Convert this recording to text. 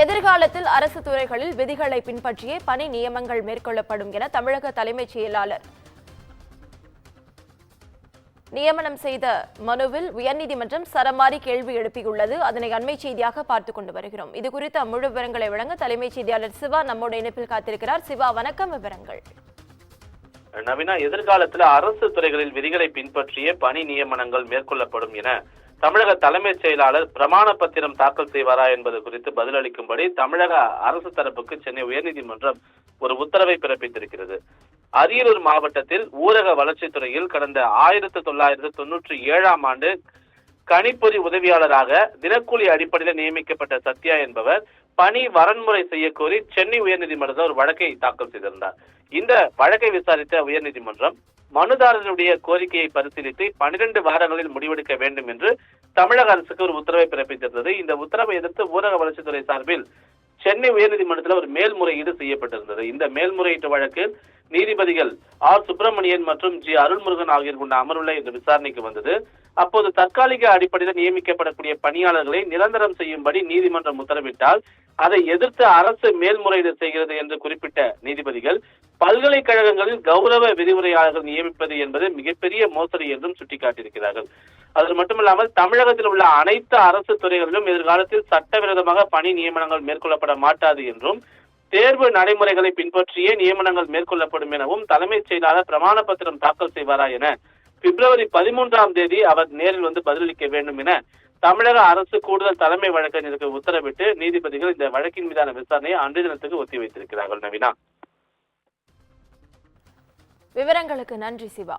எதிர்காலத்தில் அரசு துறைகளில் விதிகளை பின்பற்றியே பணி நியமனங்கள் மேற்கொள்ளப்படும் என தமிழக தலைமைச் செயலாளர் நியமனம் செய்த மனுவில் உயர்நீதிமன்றம் சரமாரி கேள்வி எழுப்பியுள்ளது. அதனை அண்மை செய்தியாக பார்த்துக் கொண்டு வருகிறோம். இதுகுறித்த முழு விவரங்களை வழங்க தலைமைச் செய்தியாளர் சிவா நம்மோட இணைப்பில் காத்திருக்கிறார். சிவா, வணக்கம். விவரங்கள். நவீனா, எதிர்காலத்தில் அரசு துறைகளில் விதிகளை பின்பற்றியே பணி நியமனங்கள் மேற்கொள்ளப்படும் என தமிழக தலைமைச் செயலாளர் பிரமாண பத்திரம் தாக்கல் செய்வாரா என்பது குறித்து பதிலளிக்கும்படி தமிழக அரசு தரப்புக்கு சென்னை உயர்நீதிமன்றம் ஒரு உத்தரவை பிறப்பித்திருக்கிறது. அரியலூர் மாவட்டத்தில் ஊரக வளர்ச்சித்துறையில் கடந்த 1997ஆம் ஆண்டு கணிப்பொறி உதவியாளராக தினக்கூலி அடிப்படையில் நியமிக்கப்பட்ட சத்யா என்பவர் பணி வரன்முறை செய்யக்கோரி சென்னை உயர்நீதிமன்றத்தில் ஒரு வழக்கை தாக்கல் செய்திருந்தார். இந்த வழக்கை விசாரித்த உயர்நீதிமன்றம் மனுதாரருடைய கோரிக்கையை பரிசீலித்து 12 வாரங்களில் முடிவெடுக்க வேண்டும் என்று தமிழக அரசுக்கு ஒரு உத்தரவை பிறப்பித்திருந்தது. இந்த உத்தரவை எதிர்த்து ஊரக வளர்ச்சித்துறை சார்பில் சென்னை உயர்நீதிமன்றத்தில் ஒரு மேல்முறையீடு செய்யப்பட்டிருந்தது. இந்த மேல்முறையீட்டு வழக்கில் நீதிபதிகள் ஆர் சுப்பிரமணியன் மற்றும் ஜி அருள்முருகன் ஆகியோர் கொண்ட அமர்வுல இந்த விசாரணைக்கு வந்தது. அப்போது தற்காலிக அடிப்படையில் நியமிக்கப்படக்கூடிய பணியாளர்களை நிரந்தரம் செய்யும்படி நீதிமன்றம் உத்தரவிட்டால் அதை எதிர்த்து அரசு மேல்முறையீடு செய்கிறது என்று குறிப்பிட்ட நீதிபதிகள் பல்கலைக்கழகங்களில் கௌரவ விரிவுரையாளர்கள் நியமிப்பது என்பது மிகப்பெரிய மோசடி என்றும் சுட்டிக்காட்டியிருக்கிறார்கள். அது மட்டுமல்லாமல் தமிழகத்தில் உள்ள அனைத்து அரசு துறைகளிலும் எதிர்காலத்தில் சட்டவிரோதமாக பணி நியமனங்கள் மேற்கொள்ளப்பட மாட்டாது என்றும் தேர்வு நடைமுறைகளை பின்பற்றியே நியமனங்கள் மேற்கொள்ளப்படும் எனவும் தலைமைச் செயலாளர் பிரமாண பத்திரம் தாக்கல் செய்வாரா என பிப்ரவரி 13ஆம் தேதி அவர் நேரில் வந்து பதிலளிக்க வேண்டும் என தமிழக அரசு கூடுதல் தலைமை வழக்கறிஞருக்கு உத்தரவிட்டு நீதிபதிகள் இந்த வழக்கின் மீதான விசாரணையை அன்றைய தினத்துக்கு ஒத்திவைத்திருக்கிறார்கள். நவீனா, விவரங்களுக்கு நன்றி சிவா.